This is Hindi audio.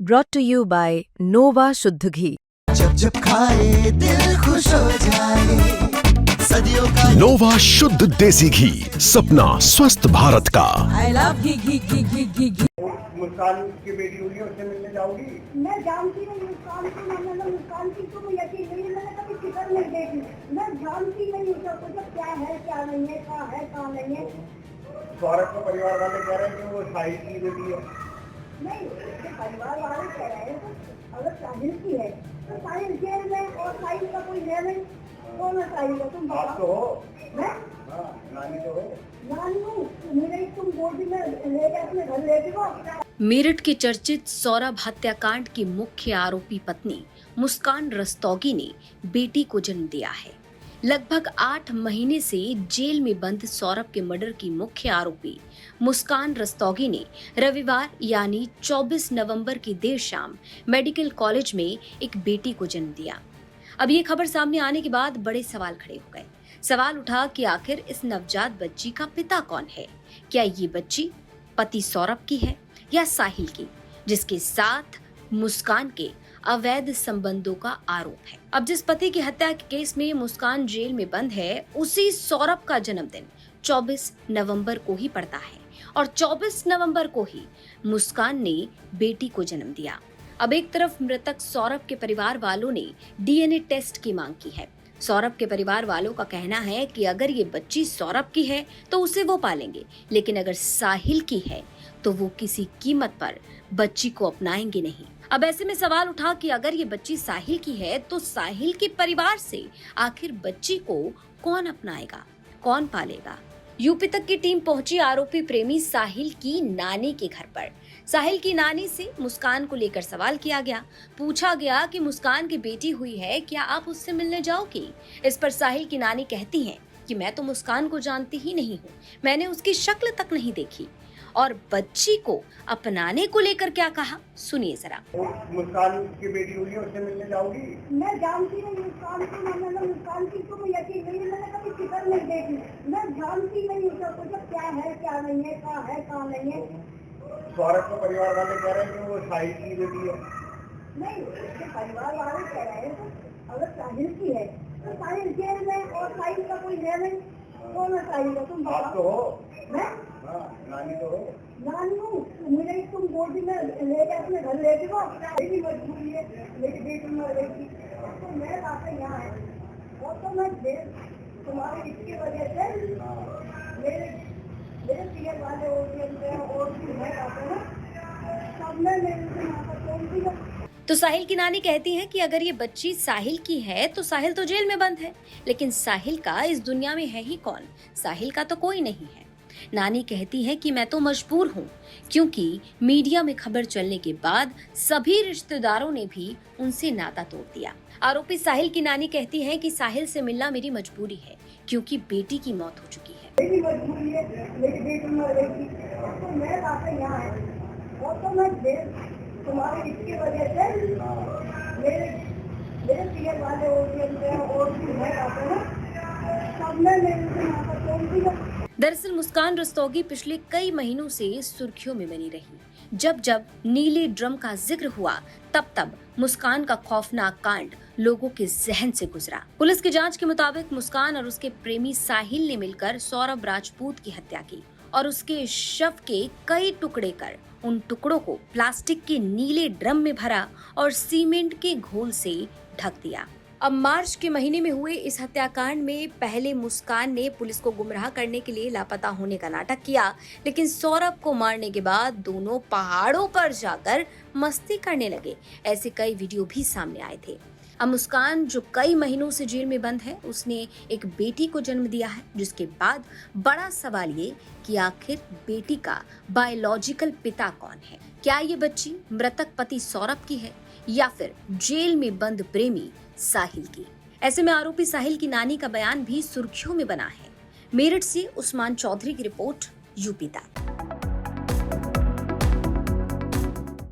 brought to you by Nova शुद्ध घी। जब जब खाए दिल खुश हो जाए, सदियों का नोवा शुद्ध देसी घी, सपना स्वस्थ भारत का। I love घी घी घी घी घी घी। मुस्कान की बेटी हुई है, उससे मिलने जाओगी? मैं जानती नहीं मुस्कान की, मैंने मुस्कान की तो मुझे यकीन नहीं, मैंने कभी फिक्र नहीं देखी, मैं जानती नहीं उसका कुछ क्या है क्या नहीं है, कहाँ है कहाँ नहीं है। सौरभ के परिवार वाले कह रहे हैं कि वो साहिल की बेटी है। नहीं, उसके परिवार वाले कह रहे हैं तो अगर साहिल की है तो साहिल जेल में और साहिल का कोई है नहीं, कौन है साहिल का? तुम आप तो बताओ। हो, मैं हाँ, नानी तो हो। नानी हूँ, मेरे तुम गोदी में ले गए अपने घर ले गए। मेरठ के चर्चित सौरभ हत्याकांड की मुख्य आरोपी पत्नी मुस्कान रस्तोगी ने बेटी को जन्म दिया है। लगभग 8 महीने से जेल में बंद सौरभ के मर्डर की मुख्य आरोपी मुस्कान रस्तोगी ने रविवार यानी 24 नवंबर की देर शाम मेडिकल कॉलेज में एक बेटी को जन्म दिया। अब ये खबर सामने आने के बाद बड़े सवाल खड़े हो गए। सवाल उठा कि आखिर इस नवजात बच्ची का पिता कौन है? क्या ये बच्ची पति सौरभ की है या साहिल की, जिसके साथ मुस्कान के अवैध संबंधों का आरोप है। अब जिस पति की हत्या के केस में मुस्कान जेल में बंद है, उसी सौरभ का जन्मदिन 24 नवंबर को ही पड़ता है और 24 नवंबर को ही मुस्कान ने बेटी को जन्म दिया। अब एक तरफ मृतक सौरभ के परिवार वालों ने डीएनए टेस्ट की मांग की है। सौरभ के परिवार वालों का कहना है कि अगर ये बच्ची सौरभ की है तो उसे वो पालेंगे, लेकिन अगर साहिल की है तो वो किसी कीमत पर बच्ची को अपनाएंगे नहीं। अब ऐसे में सवाल उठा कि अगर ये बच्ची साहिल की है तो साहिल के परिवार से आखिर बच्ची को कौन अपनाएगा, कौन पालेगा? यूपी तक की टीम पहुंची आरोपी प्रेमी साहिल की नानी के घर पर। साहिल की नानी से मुस्कान को लेकर सवाल किया गया। पूछा गया कि मुस्कान की बेटी हुई है, क्या आप उससे मिलने जाओगी? इस पर साहिल की नानी कहती हैं कि मैं तो मुस्कान को जानती ही नहीं हूँ, मैंने उसकी शक्ल तक नहीं देखी। और बच्ची को अपनाने को लेकर क्या कहा, सुनिए जरा। मुस्कान की बेटी हुई है, उससे मिलने जाओगी? मैं जानती नहीं मुस्कान की, मैंने मुस्कान की तो मुझे यकीन नहीं, मैंने कभी फिक्र नहीं देखी, मैं जानती नहीं उसका कुछ क्या है क्या नहीं है, कहाँ है कहाँ नहीं है। सौरभ के परिवार वाले कह रहे हैं कि वो साहिल की बेटी है। नहीं, उसके परिवार वाले कह रहे हैं तो अगर साहिल की है तो साहिल जेल में और साहिल का कोई है नहीं, कौन है साहिल का? तुम आप तो बताओ। हो, मैं हाँ, नानी तो हो। नानी हूँ, मेरे तुम गोदी में ले गए अपने घर ले गए। मेरी मजबूरी है, मेरी बेटी मर गई थी तो मैं आके यहाँ है और तो मैं तुम्हारी इसकी वजह से मेरे मेरे पीएम वाले और भी मैं आते ना सब में मेरे से यहाँ पर कौन सी। तो साहिल की नानी कहती है कि अगर ये बच्ची साहिल की है तो साहिल तो जेल में बंद है, लेकिन साहिल का इस दुनिया में है ही कौन? साहिल का तो कोई नहीं है। नानी कहती है कि मैं तो मजबूर हूँ, क्योंकि मीडिया में खबर चलने के बाद सभी रिश्तेदारों ने भी उनसे नाता तोड़ दिया। आरोपी साहिल की नानी कहती है कि साहिल से मिलना मेरी मजबूरी है, क्योंकि बेटी की मौत हो चुकी है। मेरी मजबूरी है, मेरी बेटी मर गई थी तो मैं आके यहाँ है और तो मैं तुम्हारी इसकी वजह से मेरे मेरे पीएम वाले और भी मैं आते ना सब में मेरे से यहाँ पर कौन सी। दरअसल मुस्कान रस्तोगी पिछले कई महीनों से सुर्खियों में बनी रही। जब जब नीले ड्रम का जिक्र हुआ तब तब मुस्कान का खौफनाक कांड लोगों के जहन से गुजरा। पुलिस की जांच के मुताबिक मुस्कान और उसके प्रेमी साहिल ने मिलकर सौरभ राजपूत की हत्या की और उसके शव के कई टुकड़े कर उन टुकड़ों को प्लास्टिक के नीले ड्रम में भरा और सीमेंट के घोल से ढक दिया। अब मार्च के महीने में हुए इस हत्याकांड में पहले मुस्कान ने पुलिस को गुमराह करने के लिए लापता होने का नाटक किया, लेकिन सौरभ को मारने के बाद दोनों पहाड़ों पर जाकर मस्ती करने लगे। ऐसे कई वीडियो भी सामने आए थे। अब मुस्कान जो कई महीनों से जेल में बंद है, उसने एक बेटी को जन्म दिया है, जिसके बाद बड़ा सवाल ये कि आखिर बेटी का बायोलॉजिकल पिता कौन है? क्या ये बच्ची मृतक पति सौरभ की है या फिर जेल में बंद प्रेमी साहिल की? ऐसे में आरोपी साहिल की नानी का बयान भी सुर्खियों में बना है। मेरठ से उस्मान चौधरी की रिपोर्ट, यूपी तक।